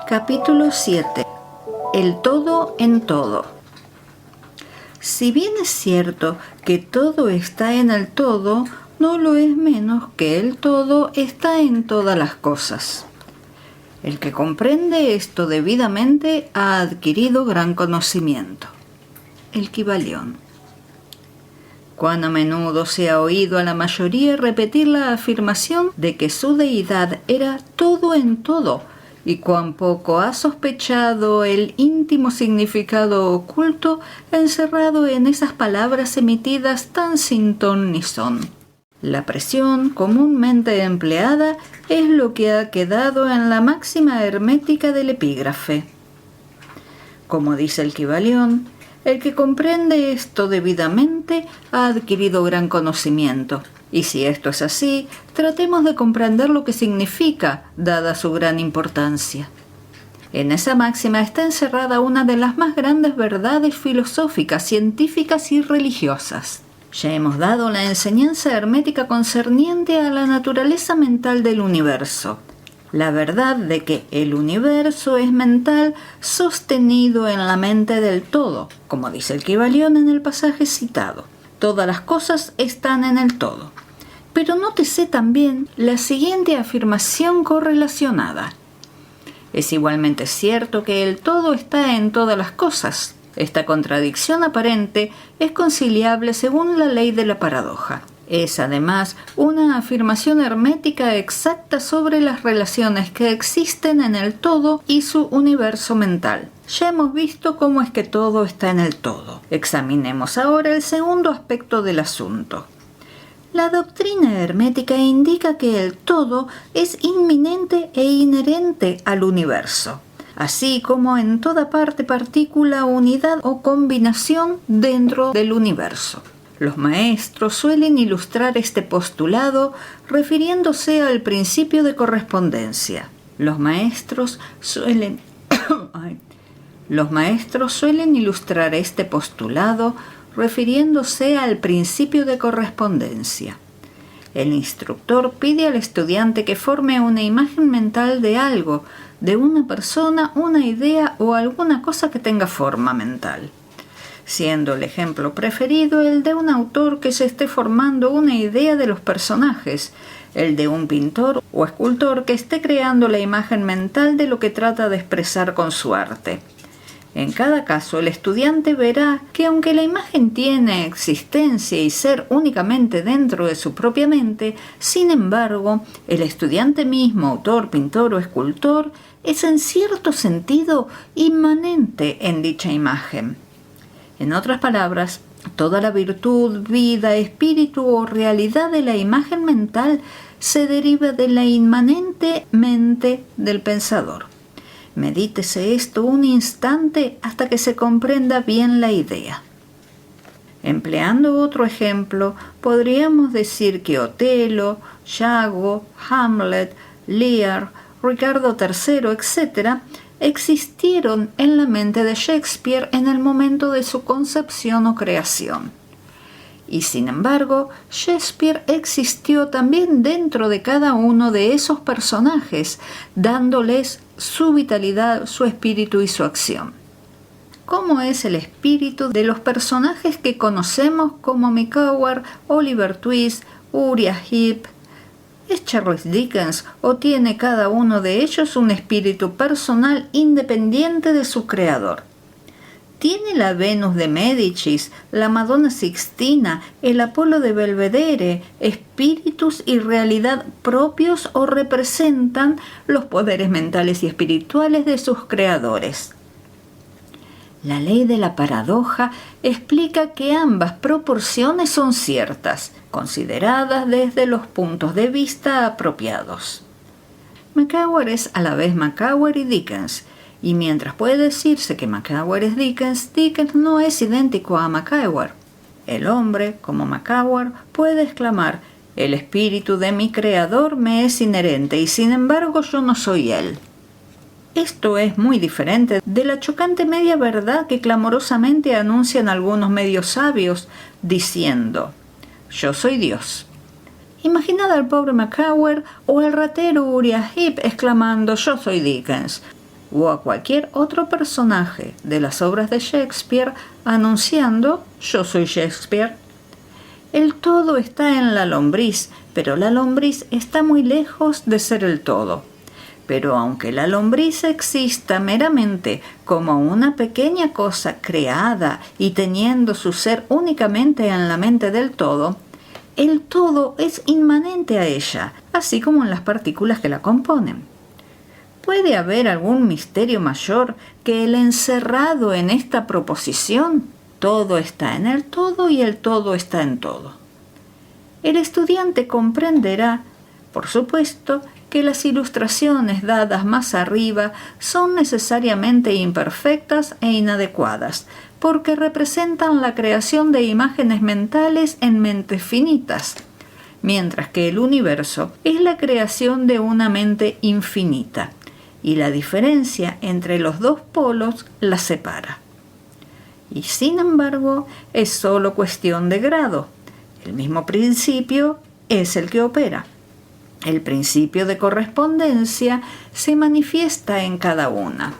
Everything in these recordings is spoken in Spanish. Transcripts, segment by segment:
Capítulo 7. El todo en todo. Si bien es cierto que todo está en el todo, no lo es menos que el todo está en todas las cosas. El que comprende esto debidamente ha adquirido gran conocimiento. El Kybalión. Cuán a menudo se ha oído a la mayoría repetir la afirmación de que su deidad era todo en todo, y cuán poco ha sospechado el íntimo significado oculto encerrado en esas palabras emitidas tan sin ton ni son. La presión comúnmente empleada es lo que ha quedado en la máxima hermética del epígrafe. Como dice el Kybalión, el que comprende esto debidamente ha adquirido gran conocimiento. Y si esto es así, tratemos de comprender lo que significa, dada su gran importancia. En esa máxima está encerrada una de las más grandes verdades filosóficas, científicas y religiosas. Ya hemos dado la enseñanza hermética concerniente a la naturaleza mental del universo. La verdad de que el universo es mental sostenido en la mente del todo, como dice el Kybalión en el pasaje citado. Todas las cosas están en el todo. Pero nótese también la siguiente afirmación correlacionada. Es igualmente cierto que el todo está en todas las cosas. Esta contradicción aparente es conciliable según la ley de la paradoja. Es además una afirmación hermética exacta sobre las relaciones que existen en el todo y su universo mental. Ya hemos visto cómo es que todo está en el todo. Examinemos ahora el segundo aspecto del asunto. La doctrina hermética indica que el todo es inminente e inherente al universo, así como en toda parte, partícula, unidad o combinación dentro del universo. Los maestros suelen ilustrar este postulado refiriéndose al principio de correspondencia. Los maestros suelen ilustrar este postulado refiriéndose al principio de correspondencia. El instructor pide al estudiante que forme una imagen mental de algo, de una persona, una idea o alguna cosa que tenga forma mental, siendo el ejemplo preferido el de un autor que se esté formando una idea de los personajes, el de un pintor o escultor que esté creando la imagen mental de lo que trata de expresar con su arte. En cada caso, el estudiante verá que aunque la imagen tiene existencia y ser únicamente dentro de su propia mente, sin embargo, el estudiante mismo, autor, pintor o escultor, es en cierto sentido inmanente en dicha imagen. En otras palabras, toda la virtud, vida, espíritu o realidad de la imagen mental se deriva de la inmanente mente del pensador. Medítese esto un instante hasta que se comprenda bien la idea. Empleando otro ejemplo, podríamos decir que Otelo, Iago, Hamlet, Lear, Ricardo III, etc., existieron en la mente de Shakespeare en el momento de su concepción o creación. Y sin embargo, Shakespeare existió también dentro de cada uno de esos personajes, dándoles su vitalidad, su espíritu y su acción. ¿Cómo es el espíritu de los personajes que conocemos como Micawber, Oliver Twist, Uriah Heep? ¿Es Charles Dickens o tiene cada uno de ellos un espíritu personal independiente de su creador? ¿Tiene la Venus de Médicis, la Madonna Sixtina, el Apolo de Belvedere, espíritus y realidad propios o representan los poderes mentales y espirituales de sus creadores? La ley de la paradoja explica que ambas proporciones son ciertas, consideradas desde los puntos de vista apropiados. Micawber es a la vez Micawber y Dickens, y mientras puede decirse que Micawber es Dickens, Dickens no es idéntico a Micawber. El hombre, como Micawber, puede exclamar: «El espíritu de mi creador me es inherente y sin embargo yo no soy él». Esto es muy diferente de la chocante media verdad que clamorosamente anuncian algunos medios sabios, diciendo: «Yo soy Dios». Imaginad al pobre Micawber o al ratero Uriah Heep exclamando: «Yo soy Dickens». o a cualquier otro personaje de las obras de Shakespeare anunciando «Yo soy Shakespeare». El todo está en la lombriz, pero la lombriz está muy lejos de ser el todo. Pero aunque la lombriz exista meramente como una pequeña cosa creada y teniendo su ser únicamente en la mente del todo, el todo es inmanente a ella, así como en las partículas que la componen. ¿Puede haber algún misterio mayor que el encerrado en esta proposición? Todo está en el todo y el todo está en todo. El estudiante comprenderá, por supuesto, que las ilustraciones dadas más arriba son necesariamente imperfectas e inadecuadas, porque representan la creación de imágenes mentales en mentes finitas, mientras que el universo es la creación de una mente infinita, y la diferencia entre los dos polos la separa. Y sin embargo, es solo cuestión de grado. El mismo principio es el que opera. El principio de correspondencia se manifiesta en cada una.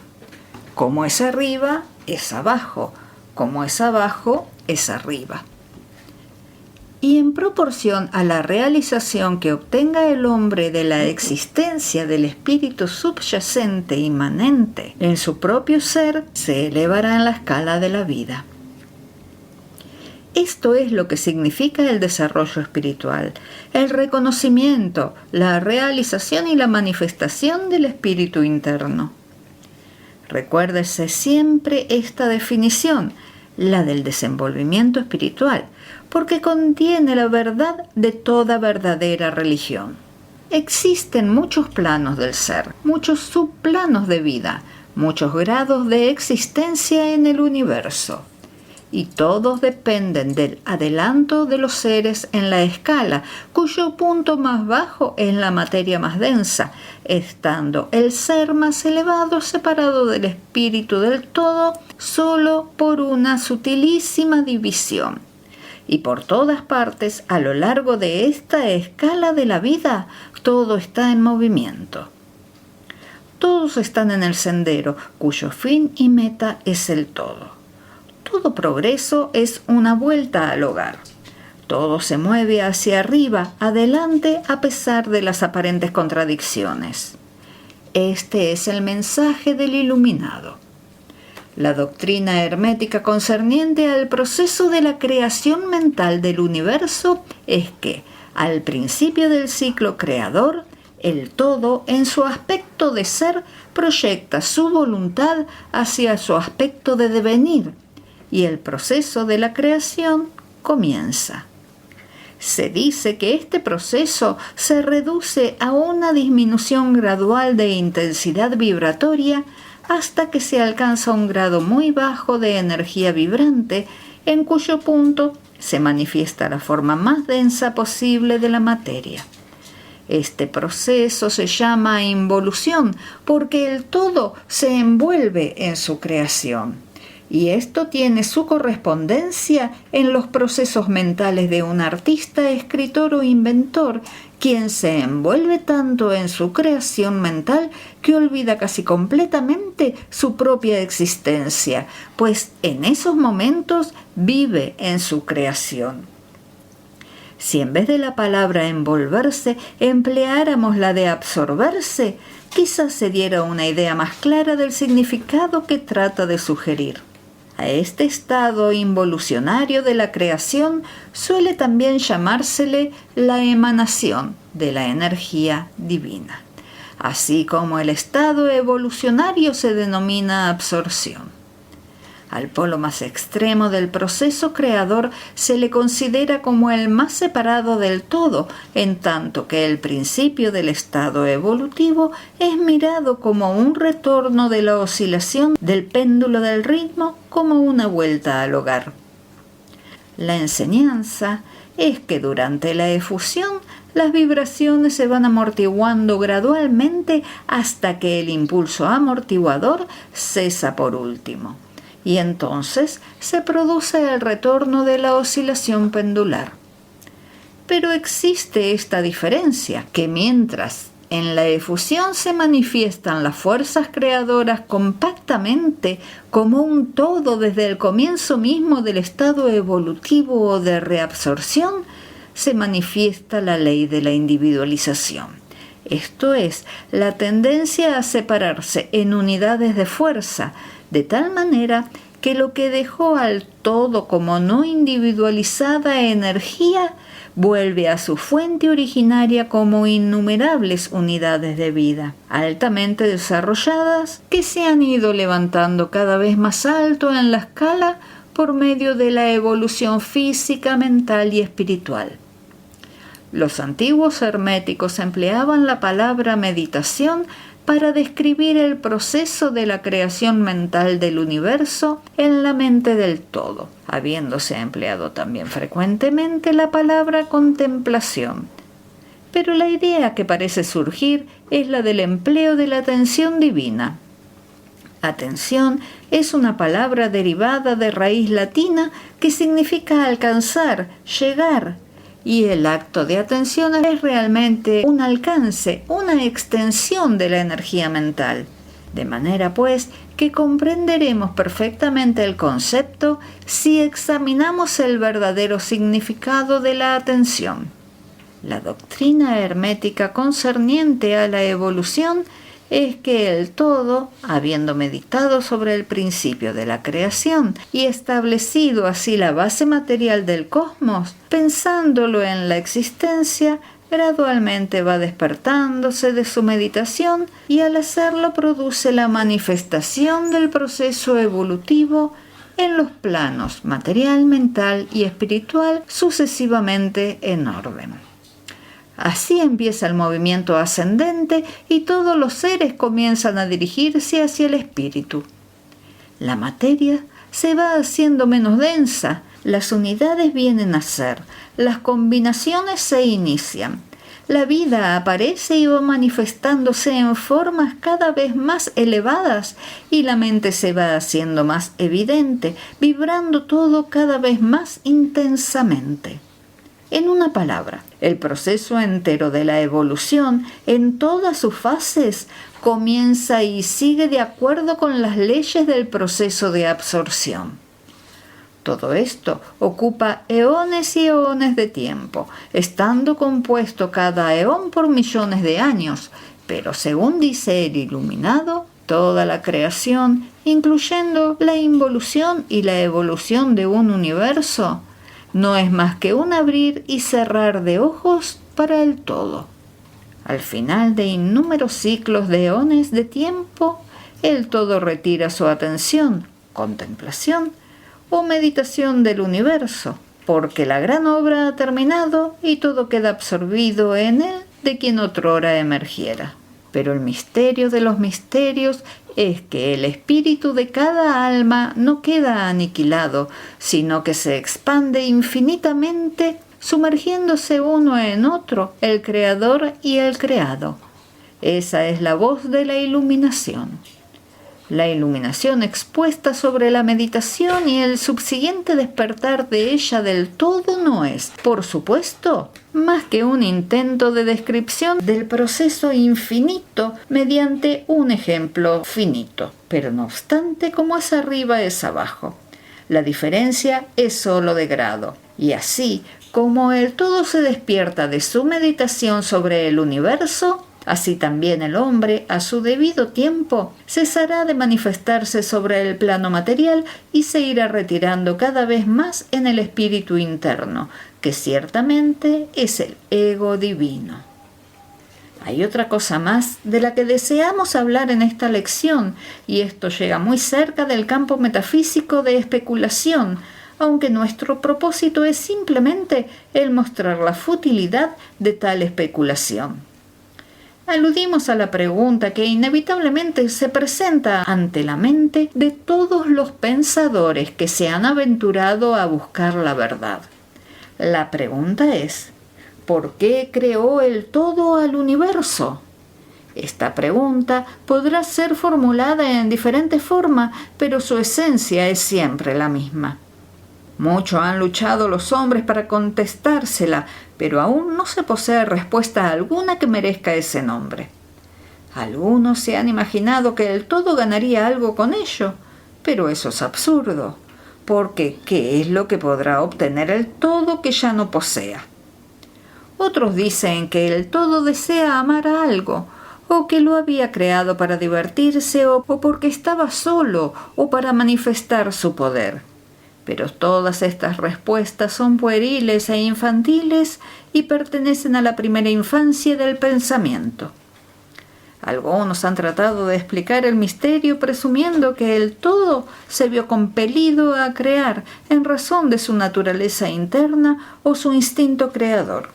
Como es arriba, es abajo. Como es abajo, es arriba. Y en proporción a la realización que obtenga el hombre de la existencia del espíritu subyacente inmanente en su propio ser, se elevará en la escala de la vida. Esto es lo que significa el desarrollo espiritual, el reconocimiento, la realización y la manifestación del espíritu interno. Recuérdese siempre esta definición, la del desenvolvimiento espiritual, porque contiene la verdad de toda verdadera religión. Existen muchos planos del ser, muchos subplanos de vida, muchos grados de existencia en el universo. Y todos dependen del adelanto de los seres en la escala, cuyo punto más bajo es la materia más densa, estando el ser más elevado separado del espíritu del todo solo por una sutilísima división. Y por todas partes, a lo largo de esta escala de la vida, todo está en movimiento. Todos están en el sendero, cuyo fin y meta es el todo. Todo progreso es una vuelta al hogar. Todo se mueve hacia arriba, adelante, a pesar de las aparentes contradicciones. Este es el mensaje del iluminado. La doctrina hermética concerniente al proceso de la creación mental del universo es que, al principio del ciclo creador, el todo, en su aspecto de ser, proyecta su voluntad hacia su aspecto de devenir, y el proceso de la creación comienza. Se dice que este proceso se reduce a una disminución gradual de intensidad vibratoria hasta que se alcanza un grado muy bajo de energía vibrante, en cuyo punto se manifiesta la forma más densa posible de la materia. Este proceso se llama involución porque el todo se envuelve en su creación. Y esto tiene su correspondencia en los procesos mentales de un artista, escritor o inventor, quien se envuelve tanto en su creación mental que olvida casi completamente su propia existencia, pues en esos momentos vive en su creación. Si en vez de la palabra envolverse empleáramos la de absorberse, quizás se diera una idea más clara del significado que trata de sugerir. A este estado involucionario de la creación suele también llamársele la emanación de la energía divina, así como el estado evolucionario se denomina absorción. Al polo más extremo del proceso creador se le considera como el más separado del todo, en tanto que el principio del estado evolutivo es mirado como un retorno de la oscilación del péndulo del ritmo, como una vuelta al hogar. La enseñanza es que durante la efusión las vibraciones se van amortiguando gradualmente hasta que el impulso amortiguador cesa por último. Y entonces se produce el retorno de la oscilación pendular. Pero existe esta diferencia, que mientras En la efusión se manifiestan las fuerzas creadoras compactamente como un todo desde el comienzo mismo del estado evolutivo o de reabsorción, se manifiesta la ley de la individualización. Esto es, la tendencia a separarse en unidades de fuerza, de tal manera que lo que dejó al todo como no individualizada energía vuelve a su fuente originaria como innumerables unidades de vida, altamente desarrolladas, que se han ido levantando cada vez más alto en la escala por medio de la evolución física, mental y espiritual. Los antiguos herméticos empleaban la palabra meditación para describir el proceso de la creación mental del universo en la mente del todo, habiéndose empleado también frecuentemente la palabra contemplación. Pero la idea que parece surgir es la del empleo de la atención divina. Atención es una palabra derivada de raíz latina que significa alcanzar, llegar, y el acto de atención es realmente un alcance, una extensión de la energía mental. De manera, pues, que comprenderemos perfectamente el concepto si examinamos el verdadero significado de la atención. La doctrina hermética concerniente a la evolución es que el todo, habiendo meditado sobre el principio de la creación y establecido así la base material del cosmos, pensándolo en la existencia, gradualmente va despertándose de su meditación y al hacerlo produce la manifestación del proceso evolutivo en los planos material, mental y espiritual sucesivamente en orden. Así empieza el movimiento ascendente y todos los seres comienzan a dirigirse hacia el espíritu. La materia se va haciendo menos densa, las unidades vienen a ser, las combinaciones se inician. La vida aparece y va manifestándose en formas cada vez más elevadas y la mente se va haciendo más evidente, vibrando todo cada vez más intensamente. En una palabra, el proceso entero de la evolución, en todas sus fases, comienza y sigue de acuerdo con las leyes del proceso de absorción. Todo esto ocupa eones y eones de tiempo, estando compuesto cada eón por millones de años, pero según dice el iluminado, toda la creación, incluyendo la involución y la evolución de un universo, no es más que un abrir y cerrar de ojos para el todo. Al final de innúmeros ciclos de eones de tiempo, el todo retira su atención, contemplación o meditación del universo, porque la gran obra ha terminado y todo queda absorbido en él de quien otrora emergiera. Pero el misterio de los misterios es que el espíritu de cada alma no queda aniquilado, sino que se expande infinitamente, sumergiéndose uno en otro, el creador y el creado. Esa es la voz de la iluminación. La iluminación expuesta sobre la meditación y el subsiguiente despertar de ella del todo no es, por supuesto, más que un intento de descripción del proceso infinito mediante un ejemplo finito. Pero no obstante, como es arriba es abajo. La diferencia es sólo de grado. Y así, como el todo se despierta de su meditación sobre el universo, así también el hombre, a su debido tiempo, cesará de manifestarse sobre el plano material y se irá retirando cada vez más en el espíritu interno, que ciertamente es el ego divino. Hay otra cosa más de la que deseamos hablar en esta lección, y esto llega muy cerca del campo metafísico de especulación, aunque nuestro propósito es simplemente el mostrar la futilidad de tal especulación. Aludimos a la pregunta que inevitablemente se presenta ante la mente de todos los pensadores que se han aventurado a buscar la verdad. La pregunta es, ¿por qué creó el todo al universo? Esta pregunta podrá ser formulada en diferentes formas, pero su esencia es siempre la misma. Mucho han luchado los hombres para contestársela, pero aún no se posee respuesta alguna que merezca ese nombre. Algunos se han imaginado que el todo ganaría algo con ello, pero eso es absurdo, porque ¿qué es lo que podrá obtener el todo que ya no posea? Otros dicen que el todo desea amar a algo, o que lo había creado para divertirse, o porque estaba solo, o para manifestar su poder. Pero todas estas respuestas son pueriles e infantiles y pertenecen a la primera infancia del pensamiento. Algunos han tratado de explicar el misterio presumiendo que el todo se vio compelido a crear en razón de su naturaleza interna o su instinto creador.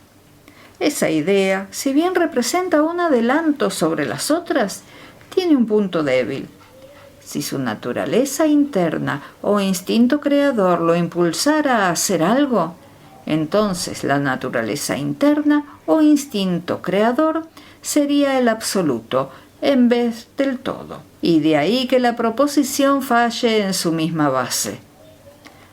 Esa idea, si bien representa un adelanto sobre las otras, tiene un punto débil. Si su naturaleza interna o instinto creador lo impulsara a hacer algo, entonces la naturaleza interna o instinto creador sería el absoluto en vez del todo, y de ahí que la proposición falle en su misma base.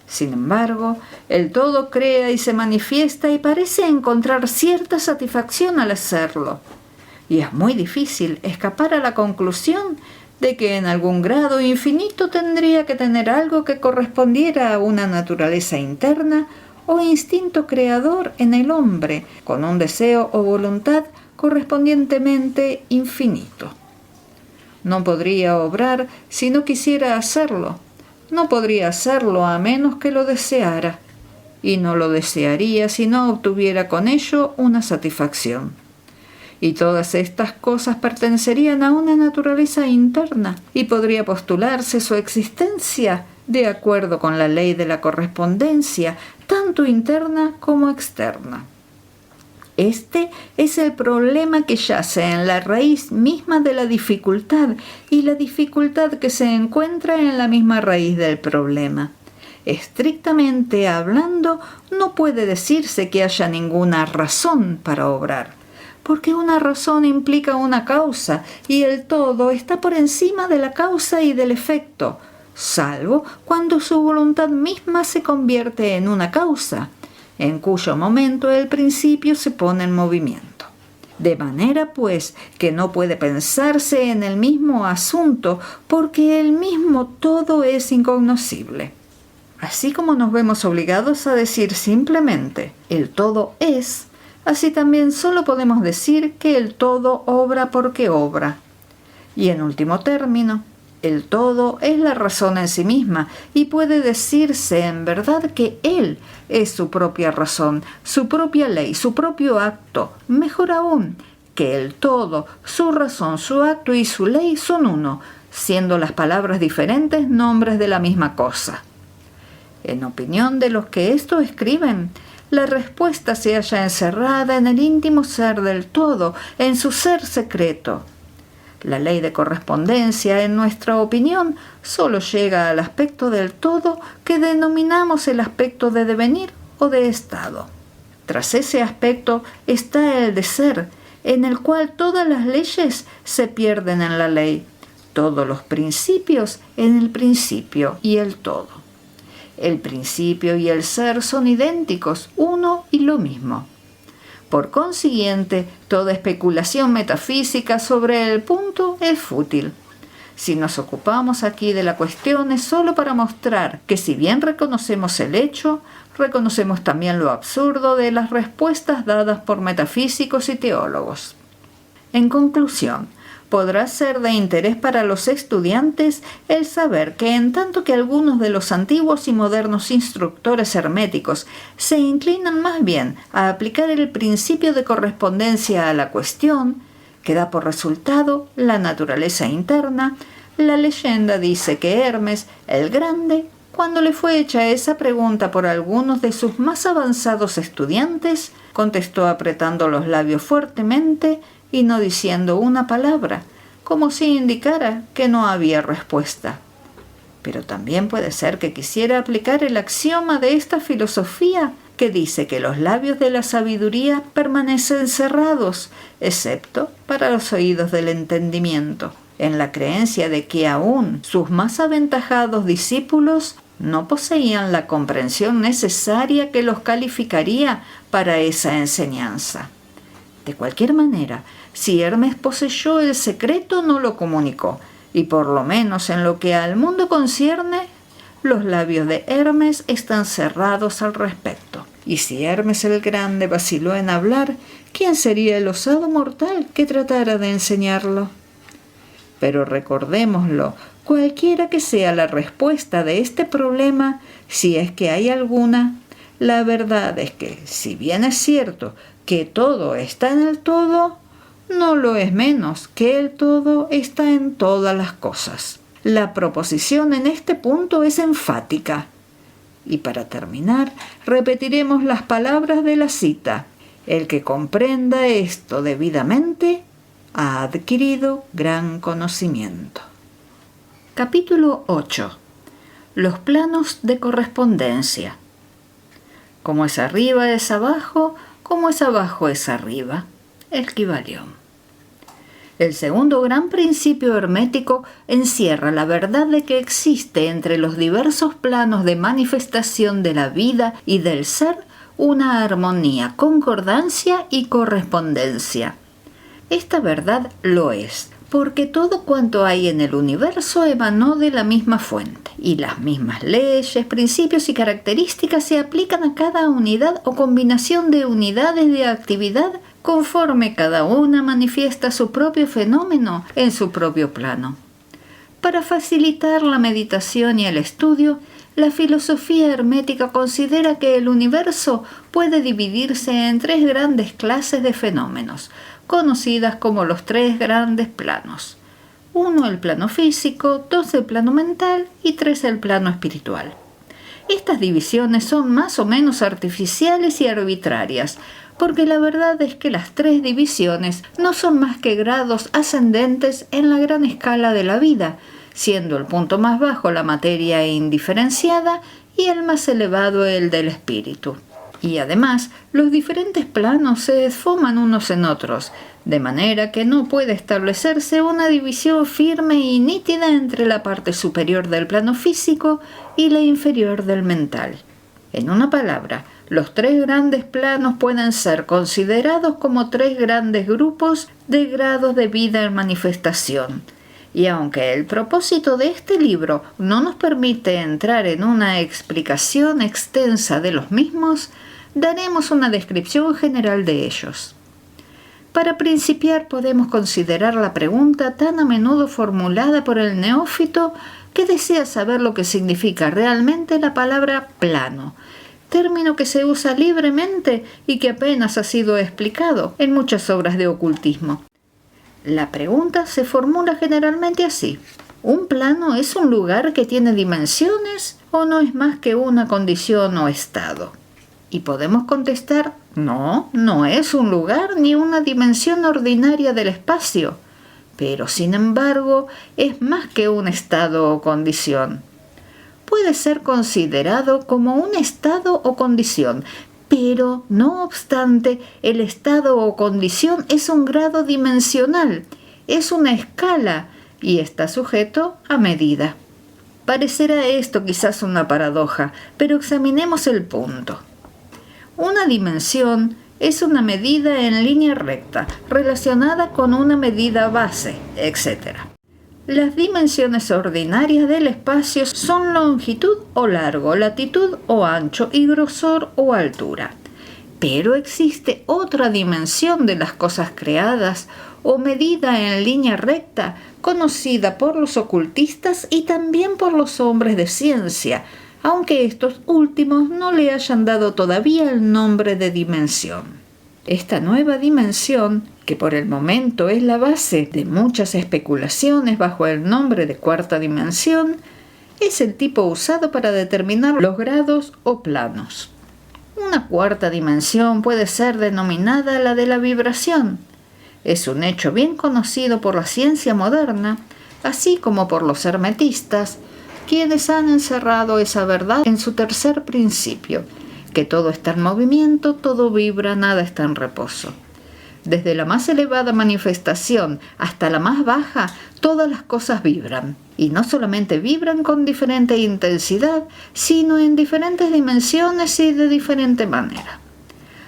Sin embargo, el todo crea y se manifiesta y parece encontrar cierta satisfacción al hacerlo, y es muy difícil escapar a la conclusión de que en algún grado infinito tendría que tener algo que correspondiera a una naturaleza interna o instinto creador en el hombre, con un deseo o voluntad correspondientemente infinito. No podría obrar si no quisiera hacerlo, no podría hacerlo a menos que lo deseara, y no lo desearía si no obtuviera con ello una satisfacción. Y todas estas cosas pertenecerían a una naturaleza interna, y podría postularse su existencia de acuerdo con la ley de la correspondencia, tanto interna como externa. Este es el problema que yace en la raíz misma de la dificultad, y la dificultad que se encuentra en la misma raíz del problema. Estrictamente hablando, no puede decirse que haya ninguna razón para obrar, porque una razón implica una causa, y el todo está por encima de la causa y del efecto, salvo cuando su voluntad misma se convierte en una causa, en cuyo momento el principio se pone en movimiento. De manera, pues, que no puede pensarse en el mismo asunto, porque el mismo todo es incognoscible. Así como nos vemos obligados a decir simplemente el todo es, así también solo podemos decir que el todo obra porque obra. Y en último término, el todo es la razón en sí misma, y puede decirse en verdad que él es su propia razón, su propia ley, su propio acto. Mejor aún, que el todo, su razón, su acto y su ley son uno, siendo las palabras diferentes nombres de la misma cosa. En opinión de los que esto escriben, la respuesta se halla encerrada en el íntimo ser del todo, en su ser secreto. La ley de correspondencia, en nuestra opinión, solo llega al aspecto del todo que denominamos el aspecto de devenir o de estado. Tras ese aspecto está el de ser, en el cual todas las leyes se pierden en la ley, todos los principios en el principio y el todo. El principio y el ser son idénticos, uno y lo mismo. Por consiguiente, toda especulación metafísica sobre el punto es fútil. Si nos ocupamos aquí de la cuestión es solo para mostrar que si bien reconocemos el hecho, reconocemos también lo absurdo de las respuestas dadas por metafísicos y teólogos. En conclusión, podrá ser de interés para los estudiantes el saber que en tanto que algunos de los antiguos y modernos instructores herméticos se inclinan más bien a aplicar el principio de correspondencia a la cuestión, que da por resultado la naturaleza interna, la leyenda dice que Hermes, el Grande, cuando le fue hecha esa pregunta por algunos de sus más avanzados estudiantes, contestó apretando los labios fuertemente y no diciendo una palabra, como si indicara que no había respuesta. Pero también puede ser que quisiera aplicar el axioma de esta filosofía que dice que los labios de la sabiduría permanecen cerrados, excepto para los oídos del entendimiento, en la creencia de que aún sus más aventajados discípulos no poseían la comprensión necesaria que los calificaría para esa enseñanza. De cualquier manera, si Hermes poseyó el secreto, no lo comunicó, y por lo menos en lo que al mundo concierne, los labios de Hermes están cerrados al respecto. Y si Hermes el Grande vaciló en hablar, ¿quién sería el osado mortal que tratara de enseñarlo? Pero recordémoslo, cualquiera que sea la respuesta de este problema, si es que hay alguna, la verdad es que, si bien es cierto que todo está en el todo, no lo es menos que el todo está en todas las cosas. La proposición en este punto es enfática. Y para terminar, repetiremos las palabras de la cita. El que comprenda esto debidamente ha adquirido gran conocimiento. Capítulo 8. Los planos de correspondencia. Como es arriba es abajo, como es abajo es arriba. Esquivalión. El segundo gran principio hermético encierra la verdad de que existe entre los diversos planos de manifestación de la vida y del ser una armonía, concordancia y correspondencia. Esta verdad lo es, porque todo cuanto hay en el universo emanó de la misma fuente, y las mismas leyes, principios y características se aplican a cada unidad o combinación de unidades de actividad conforme cada una manifiesta su propio fenómeno en su propio plano. Para facilitar la meditación y el estudio, la filosofía hermética considera que el universo puede dividirse en tres grandes clases de fenómenos, conocidas como los tres grandes planos. 1 el plano físico, 2 el plano mental y 3 el plano espiritual. Estas divisiones son más o menos artificiales y arbitrarias, porque la verdad es que las tres divisiones no son más que grados ascendentes en la gran escala de la vida, siendo el punto más bajo la materia indiferenciada y el más elevado el del espíritu. Y además, los diferentes planos se esfuman unos en otros, de manera que no puede establecerse una división firme y nítida entre la parte superior del plano físico y la inferior del mental. En una palabra, los tres grandes planos pueden ser considerados como tres grandes grupos de grados de vida en manifestación. Y aunque el propósito de este libro no nos permite entrar en una explicación extensa de los mismos, daremos una descripción general de ellos. Para principiar podemos considerar la pregunta tan a menudo formulada por el neófito que desea saber lo que significa realmente la palabra plano, término que se usa libremente y que apenas ha sido explicado en muchas obras de ocultismo. La pregunta se formula generalmente así: ¿un plano es un lugar que tiene dimensiones o no es más que una condición o estado? Y podemos contestar: no, no es un lugar ni una dimensión ordinaria del espacio, pero sin embargo es más que un estado o condición. Puede ser considerado como un estado o condición, pero no obstante, el estado o condición es un grado dimensional, es una escala y está sujeto a medida. Parecerá esto quizás una paradoja, pero examinemos el punto. Una dimensión es una medida en línea recta, relacionada con una medida base, etc. Las dimensiones ordinarias del espacio son longitud o largo, latitud o ancho y grosor o altura. Pero existe otra dimensión de las cosas creadas o medida en línea recta, conocida por los ocultistas y también por los hombres de ciencia, aunque estos últimos no le hayan dado todavía el nombre de dimensión. Esta nueva dimensión, que por el momento es la base de muchas especulaciones bajo el nombre de cuarta dimensión, es el tipo usado para determinar los grados o planos. Una cuarta dimensión puede ser denominada la de la vibración. Es un hecho bien conocido por la ciencia moderna, así como por los hermetistas, quienes han encerrado esa verdad en su tercer principio, que todo está en movimiento, todo vibra, nada está en reposo. Desde la más elevada manifestación hasta la más baja, todas las cosas vibran. Y no solamente vibran con diferente intensidad, sino en diferentes dimensiones y de diferente manera.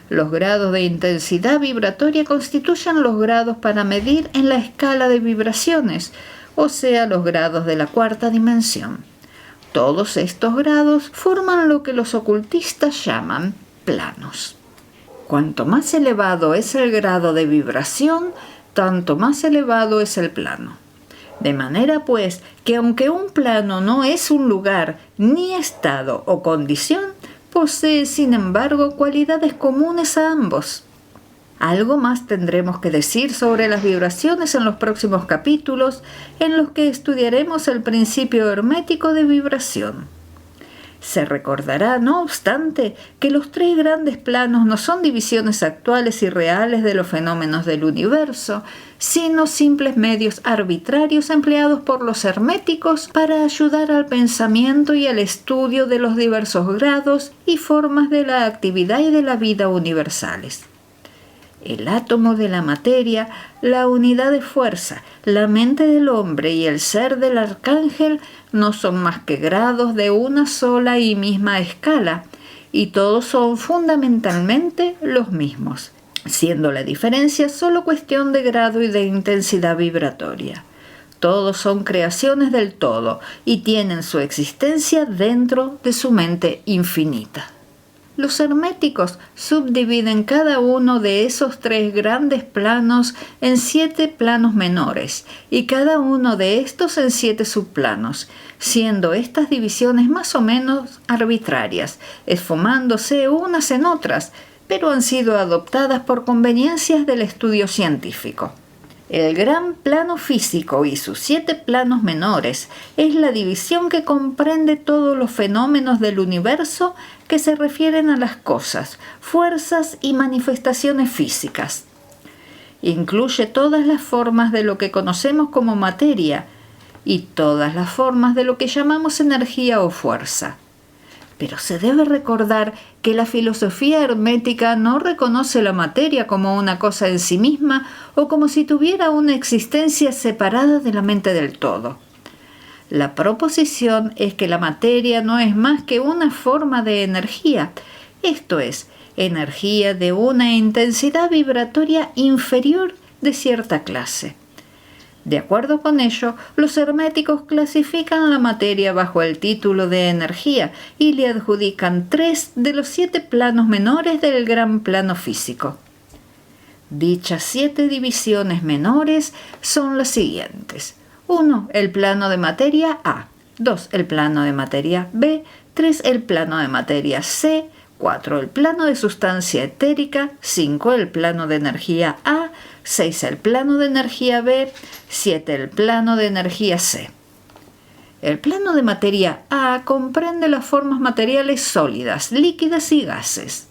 Los grados de intensidad vibratoria constituyen los grados para medir en la escala de vibraciones, o sea, los grados de la cuarta dimensión. Todos estos grados forman lo que los ocultistas llaman planos. Cuanto más elevado es el grado de vibración, tanto más elevado es el plano. De manera pues que aunque un plano no es un lugar, ni estado o condición, posee sin embargo cualidades comunes a ambos. Algo más tendremos que decir sobre las vibraciones en los próximos capítulos, en los que estudiaremos el principio hermético de vibración. Se recordará, no obstante, que los tres grandes planos no son divisiones actuales y reales de los fenómenos del universo, sino simples medios arbitrarios empleados por los herméticos para ayudar al pensamiento y al estudio de los diversos grados y formas de la actividad y de la vida universales. El átomo de la materia, la unidad de fuerza, la mente del hombre y el ser del arcángel no son más que grados de una sola y misma escala, y todos son fundamentalmente los mismos, siendo la diferencia solo cuestión de grado y de intensidad vibratoria. Todos son creaciones del todo y tienen su existencia dentro de su mente infinita. Los herméticos subdividen cada uno de esos tres grandes planos en 7 planos menores y cada uno de estos en 7 subplanos, siendo estas divisiones más o menos arbitrarias, esfumándose unas en otras, pero han sido adoptadas por conveniencias del estudio científico. El gran plano físico y sus 7 planos menores es la división que comprende todos los fenómenos del universo que se refieren a las cosas, fuerzas y manifestaciones físicas. Incluye todas las formas de lo que conocemos como materia y todas las formas de lo que llamamos energía o fuerza. Pero se debe recordar que la filosofía hermética no reconoce la materia como una cosa en sí misma o como si tuviera una existencia separada de la mente del todo. La proposición es que la materia no es más que una forma de energía, esto es, energía de una intensidad vibratoria inferior de cierta clase. De acuerdo con ello, los herméticos clasifican la materia bajo el título de energía y le adjudican 3 de los 7 planos menores del gran plano físico. Dichas 7 divisiones menores son las siguientes: 1. El plano de materia A. 2. El plano de materia B. 3. El plano de materia C. 4. El plano de sustancia etérica. 5. El plano de energía A. 6. El plano de energía B. 7. El plano de energía C. El plano de materia A comprende las formas materiales sólidas, líquidas y gases,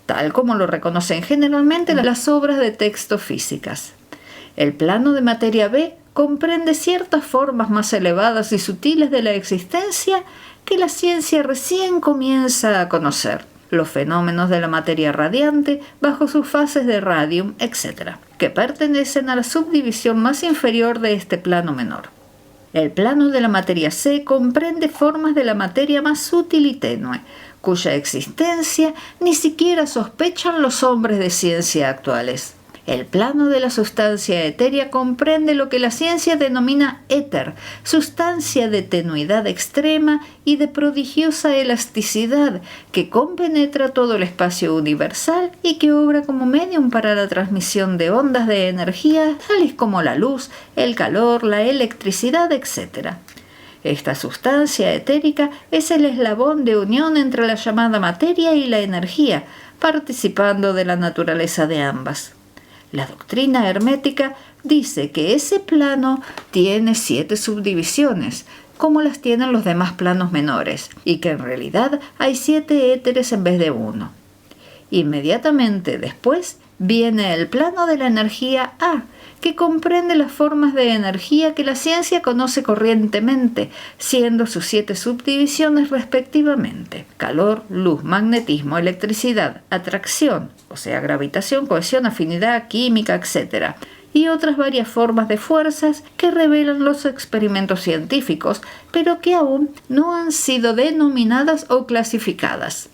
tal como lo reconocen generalmente las obras de texto físicas. El plano de materia B comprende ciertas formas más elevadas y sutiles de la existencia que la ciencia recién comienza a conocer, los fenómenos de la materia radiante bajo sus fases de radium, etc., que pertenecen a la subdivisión más inferior de este plano menor. El plano de la materia C comprende formas de la materia más sutil y tenue, cuya existencia ni siquiera sospechan los hombres de ciencia actuales. El plano de la sustancia etérea comprende lo que la ciencia denomina éter, sustancia de tenuidad extrema y de prodigiosa elasticidad, que compenetra todo el espacio universal y que obra como medium para la transmisión de ondas de energía, tales como la luz, el calor, la electricidad, etc. Esta sustancia etérica es el eslabón de unión entre la llamada materia y la energía, participando de la naturaleza de ambas. La doctrina hermética dice que ese plano tiene 7 subdivisiones, como las tienen los demás planos menores, y que en realidad hay 7 éteres en vez de 1. Inmediatamente después viene el plano de la energía A, que comprende las formas de energía que la ciencia conoce corrientemente, siendo sus 7 subdivisiones respectivamente: calor, luz, magnetismo, electricidad, atracción, o sea, gravitación, cohesión, afinidad, química, etc., y otras varias formas de fuerzas que revelan los experimentos científicos, pero que aún no han sido denominadas o clasificadas.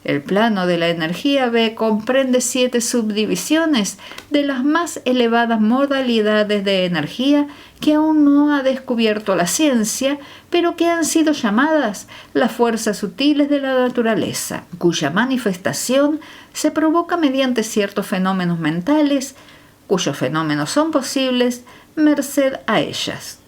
El plano de la energía B comprende 7 subdivisiones de las más elevadas modalidades de energía que aún no ha descubierto la ciencia, pero que han sido llamadas las fuerzas sutiles de la naturaleza, cuya manifestación se provoca mediante ciertos fenómenos mentales, cuyos fenómenos son posibles merced a ellas.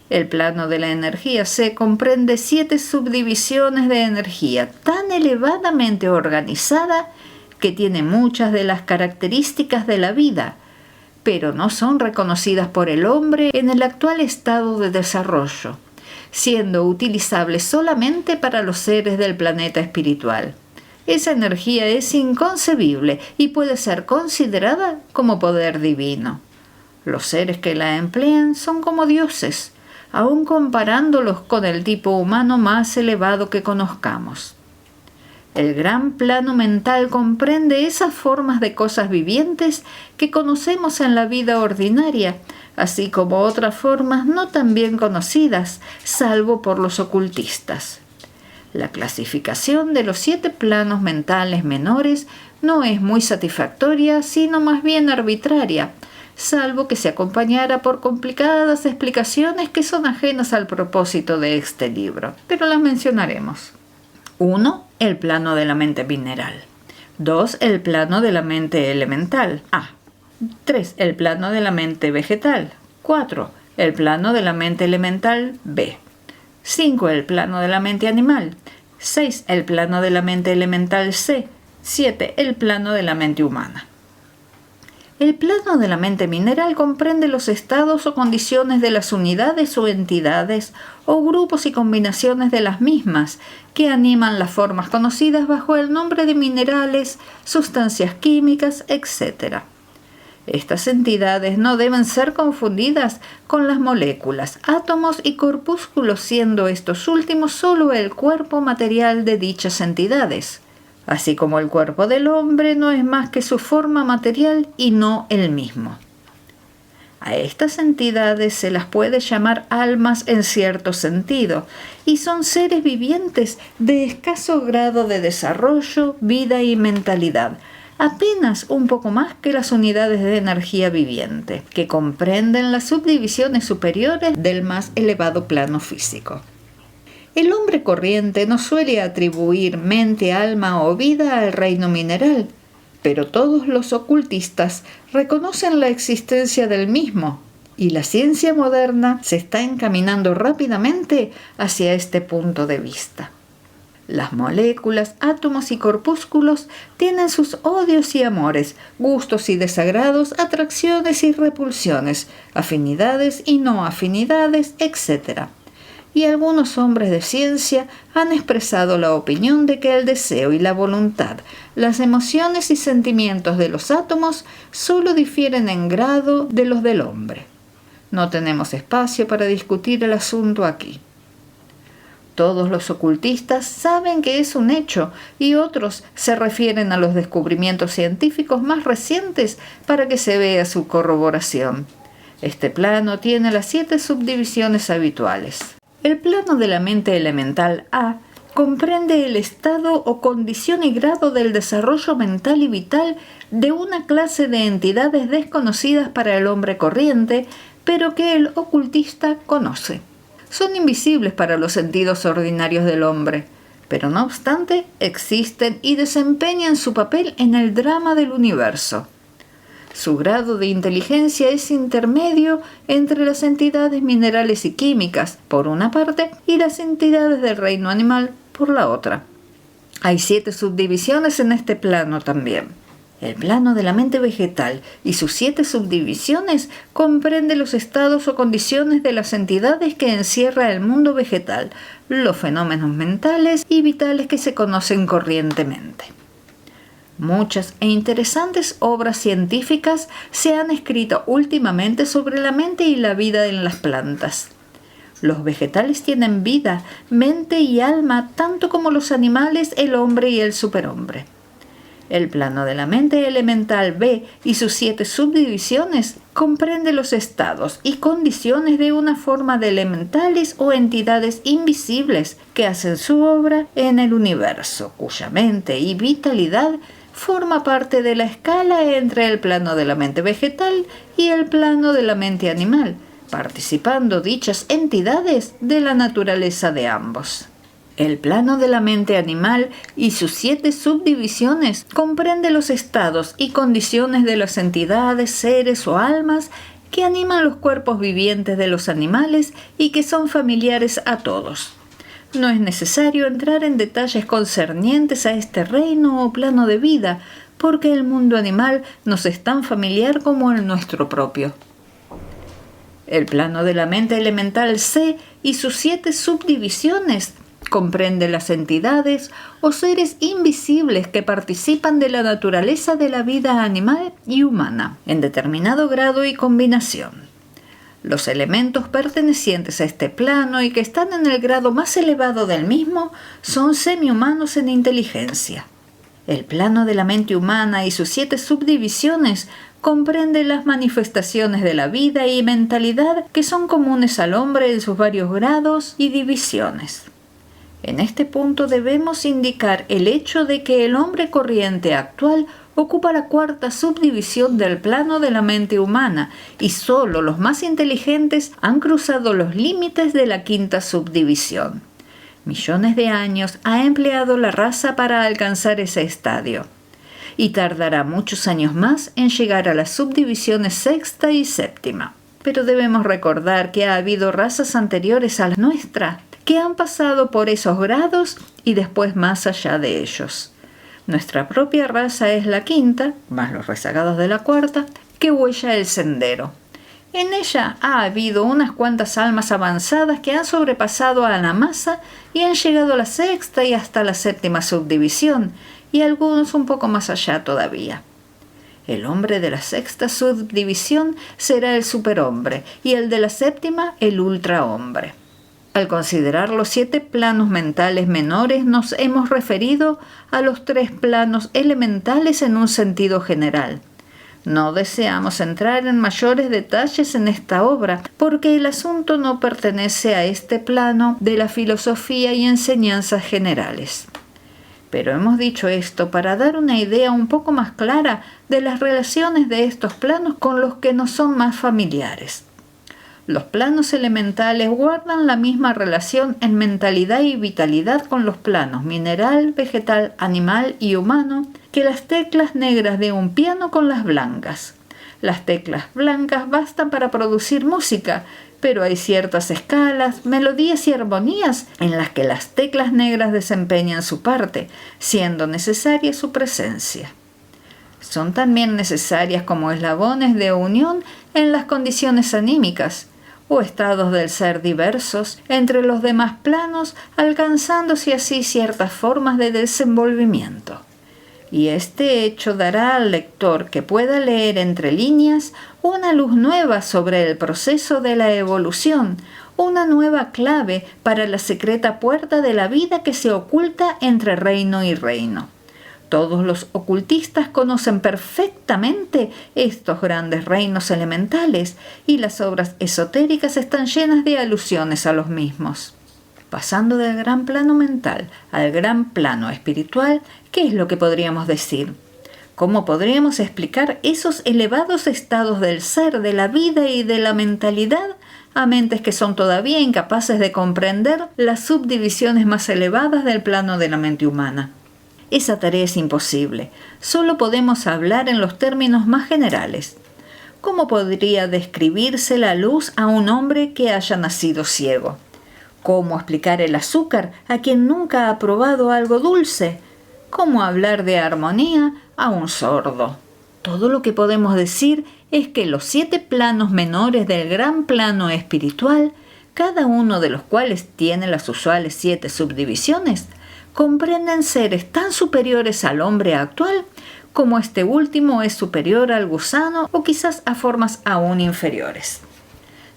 El plano de la energía C comprende 7 subdivisiones de energía tan elevadamente organizada que tiene muchas de las características de la vida, pero no son reconocidas por el hombre en el actual estado de desarrollo, siendo utilizables solamente para los seres del planeta espiritual. Esa energía es inconcebible y puede ser considerada como poder divino. Los seres que la emplean son como dioses, aun comparándolos con el tipo humano más elevado que conozcamos. El gran plano mental comprende esas formas de cosas vivientes que conocemos en la vida ordinaria, así como otras formas no tan bien conocidas, salvo por los ocultistas. La clasificación de los 7 planos mentales menores no es muy satisfactoria, sino más bien arbitraria, salvo que se acompañara por complicadas explicaciones que son ajenas al propósito de este libro, pero las mencionaremos. 1. El plano de la mente mineral. 2. El plano de la mente elemental, A. 3. El plano de la mente vegetal. 4. El plano de la mente elemental, B. 5. El plano de la mente animal. 6. El plano de la mente elemental, C. 7. El plano de la mente humana. El plano de la mente mineral comprende los estados o condiciones de las unidades o entidades o grupos y combinaciones de las mismas que animan las formas conocidas bajo el nombre de minerales, sustancias químicas, etc. Estas entidades no deben ser confundidas con las moléculas, átomos y corpúsculos, siendo estos últimos solo el cuerpo material de dichas entidades. Así como el cuerpo del hombre no es más que su forma material y no el mismo. A estas entidades se las puede llamar almas en cierto sentido, y son seres vivientes de escaso grado de desarrollo, vida y mentalidad, apenas un poco más que las unidades de energía viviente, que comprenden las subdivisiones superiores del más elevado plano físico. El hombre corriente no suele atribuir mente, alma o vida al reino mineral, pero todos los ocultistas reconocen la existencia del mismo, y la ciencia moderna se está encaminando rápidamente hacia este punto de vista. Las moléculas, átomos y corpúsculos tienen sus odios y amores, gustos y desagrados, atracciones y repulsiones, afinidades y no afinidades, etc. Y algunos hombres de ciencia han expresado la opinión de que el deseo y la voluntad, las emociones y sentimientos de los átomos solo difieren en grado de los del hombre. No tenemos espacio para discutir el asunto aquí. Todos los ocultistas saben que es un hecho y otros se refieren a los descubrimientos científicos más recientes para que se vea su corroboración. Este plano tiene las 7 subdivisiones habituales. El plano de la mente elemental A comprende el estado o condición y grado del desarrollo mental y vital de una clase de entidades desconocidas para el hombre corriente, pero que el ocultista conoce. Son invisibles para los sentidos ordinarios del hombre, pero no obstante existen y desempeñan su papel en el drama del universo. Su grado de inteligencia es intermedio entre las entidades minerales y químicas, por una parte, y las entidades del reino animal, por la otra. Hay 7 subdivisiones en este plano también. El plano de la mente vegetal y sus 7 subdivisiones comprende los estados o condiciones de las entidades que encierra el mundo vegetal, los fenómenos mentales y vitales que se conocen corrientemente. Muchas e interesantes obras científicas se han escrito últimamente sobre la mente y la vida en las plantas. Los vegetales tienen vida, mente y alma, tanto como los animales, el hombre y el superhombre. El plano de la mente elemental B y sus 7 subdivisiones comprende los estados y condiciones de una forma de elementales o entidades invisibles que hacen su obra en el universo, cuya mente y vitalidad forma parte de la escala entre el plano de la mente vegetal y el plano de la mente animal, participando dichas entidades de la naturaleza de ambos. El plano de la mente animal y sus 7 subdivisiones comprende los estados y condiciones de las entidades, seres o almas que animan los cuerpos vivientes de los animales y que son familiares a todos. No es necesario entrar en detalles concernientes a este reino o plano de vida, porque el mundo animal nos es tan familiar como el nuestro propio. El plano de la mente elemental C y sus 7 subdivisiones comprende las entidades o seres invisibles que participan de la naturaleza de la vida animal y humana, en determinado grado y combinación. Los elementos pertenecientes a este plano y que están en el grado más elevado del mismo son semi-humanos en inteligencia. El plano de la mente humana y sus 7 subdivisiones comprende las manifestaciones de la vida y mentalidad que son comunes al hombre en sus varios grados y divisiones. En este punto debemos indicar el hecho de que el hombre corriente actual ocupa la 4ª subdivisión del plano de la mente humana y solo los más inteligentes han cruzado los límites de la 5ª subdivisión. Millones de años ha empleado la raza para alcanzar ese estadio y tardará muchos años más en llegar a las subdivisiones 6ª y 7ª. Pero debemos recordar que ha habido razas anteriores a la nuestra que han pasado por esos grados y después más allá de ellos. Nuestra propia raza es la 5ª, más los rezagados de la 4ª, que huella el sendero. En ella ha habido unas cuantas almas avanzadas que han sobrepasado a la masa y han llegado a la 6ª y hasta la 7ª subdivisión, y algunos un poco más allá todavía. El hombre de la 6ª subdivisión será el superhombre y el de la 7ª el ultrahombre. Al considerar los 7 planos mentales menores nos hemos referido a los 3 planos elementales en un sentido general. No deseamos entrar en mayores detalles en esta obra porque el asunto no pertenece a este plano de la filosofía y enseñanzas generales. Pero hemos dicho esto para dar una idea un poco más clara de las relaciones de estos planos con los que nos son más familiares. Los planos elementales guardan la misma relación en mentalidad y vitalidad con los planos mineral, vegetal, animal y humano que las teclas negras de un piano con las blancas. Las teclas blancas bastan para producir música, pero hay ciertas escalas, melodías y armonías en las que las teclas negras desempeñan su parte, siendo necesaria su presencia. Son también necesarias como eslabones de unión en las condiciones anímicas, o estados del ser diversos entre los demás planos, alcanzándose así ciertas formas de desenvolvimiento. Y este hecho dará al lector que pueda leer entre líneas una luz nueva sobre el proceso de la evolución, una nueva clave para la secreta puerta de la vida que se oculta entre reino y reino. Todos los ocultistas conocen perfectamente estos grandes reinos elementales y las obras esotéricas están llenas de alusiones a los mismos. Pasando del gran plano mental al gran plano espiritual, ¿qué es lo que podríamos decir? ¿Cómo podríamos explicar esos elevados estados del ser, de la vida y de la mentalidad a mentes que son todavía incapaces de comprender las subdivisiones más elevadas del plano de la mente humana? Esa tarea es imposible. Solo podemos hablar en los términos más generales. ¿Cómo podría describirse la luz a un hombre que haya nacido ciego? ¿Cómo explicar el azúcar a quien nunca ha probado algo dulce? ¿Cómo hablar de armonía a un sordo? Todo lo que podemos decir es que los 7 planos menores del gran plano espiritual, cada uno de los cuales tiene las usuales 7 subdivisiones, comprenden seres tan superiores al hombre actual como este último es superior al gusano o quizás a formas aún inferiores.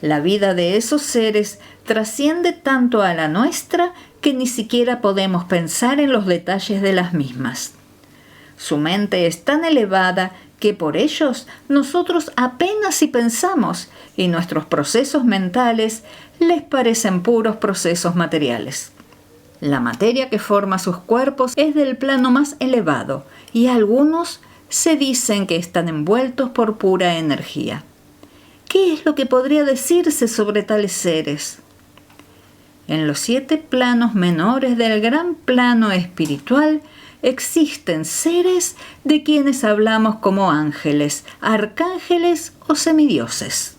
La vida de esos seres trasciende tanto a la nuestra que ni siquiera podemos pensar en los detalles de las mismas. Su mente es tan elevada que por ellos nosotros apenas si pensamos y nuestros procesos mentales les parecen puros procesos materiales. La materia que forma sus cuerpos es del plano más elevado y algunos se dicen que están envueltos por pura energía. ¿Qué es lo que podría decirse sobre tales seres? En los 7 planos menores del gran plano espiritual existen seres de quienes hablamos como ángeles, arcángeles o semidioses.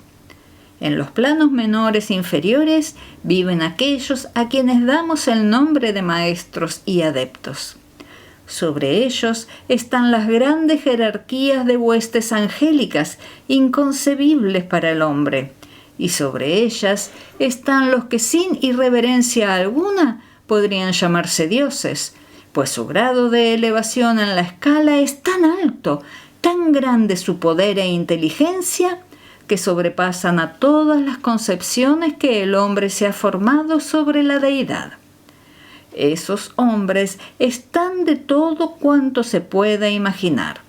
En los planos menores inferiores viven aquellos a quienes damos el nombre de maestros y adeptos. Sobre ellos están las grandes jerarquías de huestes angélicas, inconcebibles para el hombre, y sobre ellas están los que sin irreverencia alguna podrían llamarse dioses, pues su grado de elevación en la escala es tan alto, tan grande su poder e inteligencia, que sobrepasan a todas las concepciones que el hombre se ha formado sobre la deidad. Esos hombres están de todo cuanto se pueda imaginar,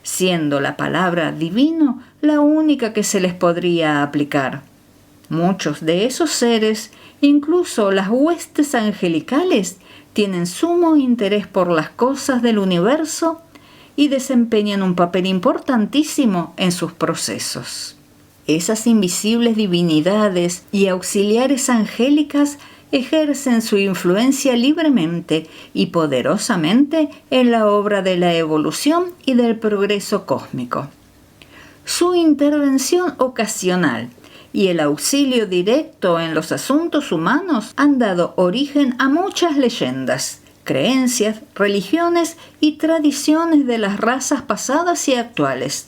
siendo la palabra divino la única que se les podría aplicar. Muchos de esos seres, incluso las huestes angelicales, tienen sumo interés por las cosas del universo y desempeñan un papel importantísimo en sus procesos. Esas invisibles divinidades y auxiliares angélicas ejercen su influencia libremente y poderosamente en la obra de la evolución y del progreso cósmico. Su intervención ocasional y el auxilio directo en los asuntos humanos han dado origen a muchas leyendas, creencias, religiones y tradiciones de las razas pasadas y actuales.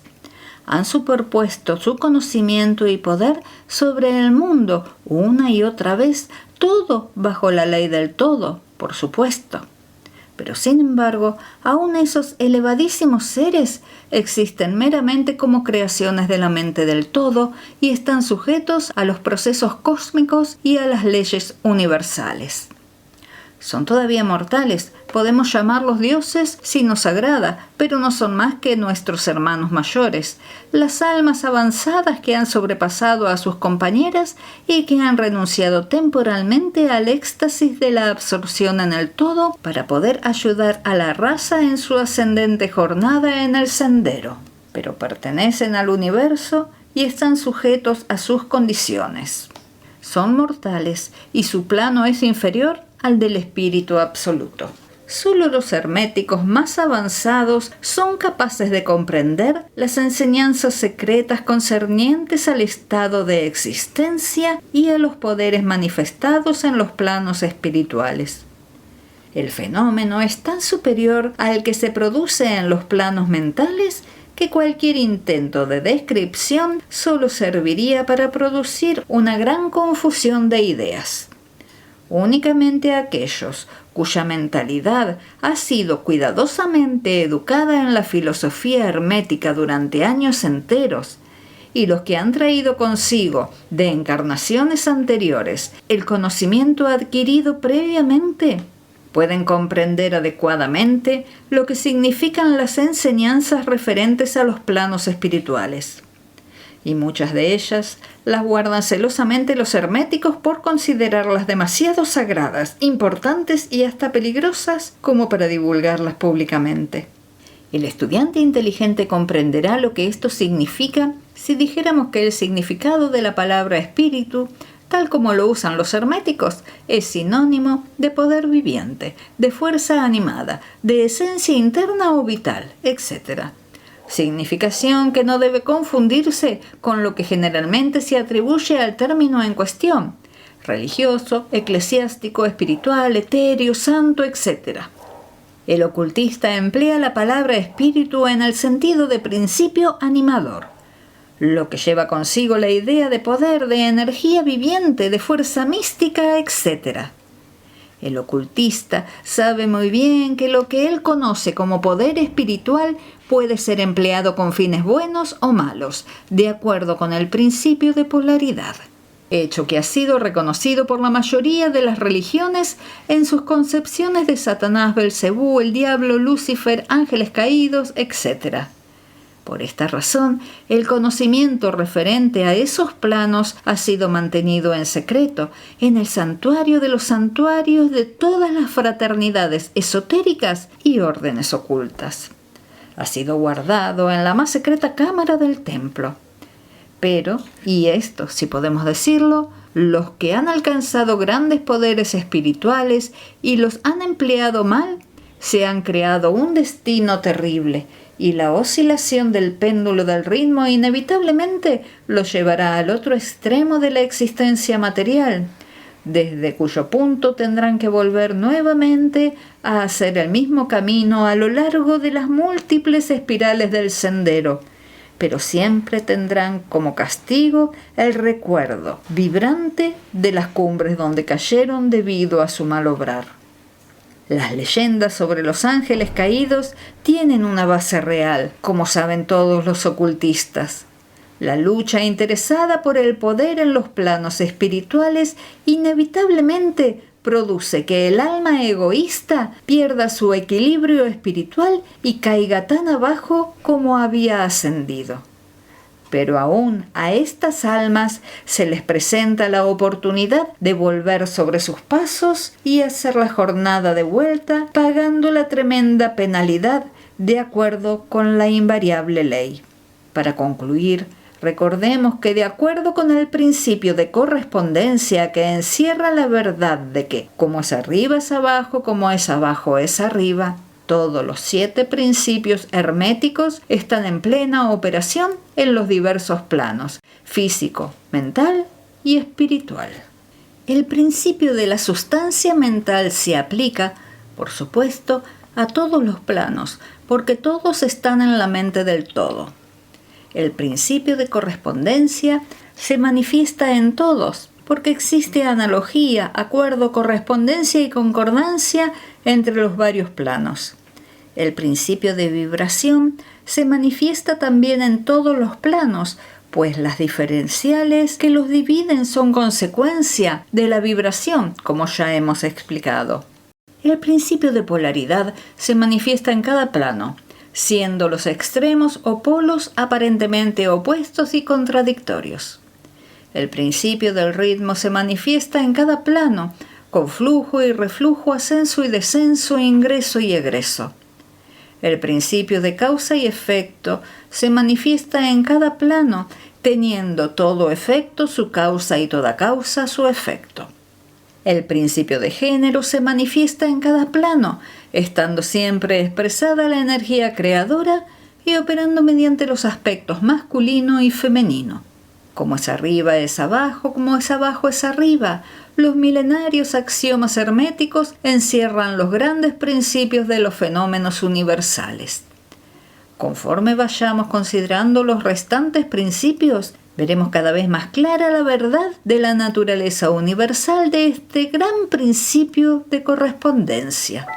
Han superpuesto su conocimiento y poder sobre el mundo una y otra vez, todo bajo la ley del todo, por supuesto. Pero sin embargo, aún esos elevadísimos seres existen meramente como creaciones de la mente del todo y están sujetos a los procesos cósmicos y a las leyes universales. Son todavía mortales, podemos llamarlos dioses si nos agrada, pero no son más que nuestros hermanos mayores, las almas avanzadas que han sobrepasado a sus compañeras y que han renunciado temporalmente al éxtasis de la absorción en el todo para poder ayudar a la raza en su ascendente jornada en el sendero, pero pertenecen al universo y están sujetos a sus condiciones. Son mortales y su plano es inferior al del espíritu absoluto. Solo los herméticos más avanzados son capaces de comprender las enseñanzas secretas concernientes al estado de existencia y a los poderes manifestados en los planos espirituales. El fenómeno es tan superior al que se produce en los planos mentales que cualquier intento de descripción solo serviría para producir una gran confusión de ideas. Únicamente aquellos cuya mentalidad ha sido cuidadosamente educada en la filosofía hermética durante años enteros, y los que han traído consigo de encarnaciones anteriores el conocimiento adquirido previamente, pueden comprender adecuadamente lo que significan las enseñanzas referentes a los planos espirituales. Y muchas de ellas las guardan celosamente los herméticos por considerarlas demasiado sagradas, importantes y hasta peligrosas como para divulgarlas públicamente. El estudiante inteligente comprenderá lo que esto significa si dijéramos que el significado de la palabra espíritu, tal como lo usan los herméticos, es sinónimo de poder viviente, de fuerza animada, de esencia interna o vital, etc. Significación que no debe confundirse con lo que generalmente se atribuye al término en cuestión: religioso, eclesiástico, espiritual, etéreo, santo, etc. El ocultista emplea la palabra espíritu en el sentido de principio animador, lo que lleva consigo la idea de poder, de energía viviente, de fuerza mística, etc. El ocultista sabe muy bien que lo que él conoce como poder espiritual puede ser empleado con fines buenos o malos, de acuerdo con el principio de polaridad, hecho que ha sido reconocido por la mayoría de las religiones en sus concepciones de Satanás, Belcebú, el diablo, Lucifer, ángeles caídos, etc. Por esta razón, el conocimiento referente a esos planos ha sido mantenido en secreto en el santuario de los santuarios de todas las fraternidades esotéricas y órdenes ocultas. Ha sido guardado en la más secreta cámara del templo. Pero, y esto si podemos decirlo, los que han alcanzado grandes poderes espirituales y los han empleado mal, se han creado un destino terrible, y la oscilación del péndulo del ritmo inevitablemente los llevará al otro extremo de la existencia material, desde cuyo punto tendrán que volver nuevamente a hacer el mismo camino a lo largo de las múltiples espirales del sendero, pero siempre tendrán como castigo el recuerdo vibrante de las cumbres donde cayeron debido a su mal obrar. Las leyendas sobre los ángeles caídos tienen una base real, como saben todos los ocultistas. La lucha interesada por el poder en los planos espirituales inevitablemente produce que el alma egoísta pierda su equilibrio espiritual y caiga tan abajo como había ascendido. Pero aún a estas almas se les presenta la oportunidad de volver sobre sus pasos y hacer la jornada de vuelta pagando la tremenda penalidad de acuerdo con la invariable ley. Para concluir, recordemos que de acuerdo con el principio de correspondencia que encierra la verdad de que como es arriba es abajo, como es abajo es arriba, todos los 7 principios herméticos están en plena operación en los diversos planos, físico, mental y espiritual. El principio de la sustancia mental se aplica, por supuesto, a todos los planos, porque todos están en la mente del todo. El principio de correspondencia se manifiesta en todos, porque existe analogía, acuerdo, correspondencia y concordancia entre los varios planos. El principio de vibración se manifiesta también en todos los planos, pues las diferenciales que los dividen son consecuencia de la vibración, como ya hemos explicado. El principio de polaridad se manifiesta en cada plano, siendo los extremos o polos aparentemente opuestos y contradictorios. El principio del ritmo se manifiesta en cada plano, con flujo y reflujo, ascenso y descenso, ingreso y egreso. El principio de causa y efecto se manifiesta en cada plano, teniendo todo efecto su causa y toda causa su efecto. El principio de género se manifiesta en cada plano, estando siempre expresada la energía creadora y operando mediante los aspectos masculino y femenino. Como es arriba es abajo, como es abajo es arriba. Los milenarios axiomas herméticos encierran los grandes principios de los fenómenos universales. Conforme vayamos considerando los restantes principios, veremos cada vez más clara la verdad de la naturaleza universal de este gran principio de correspondencia.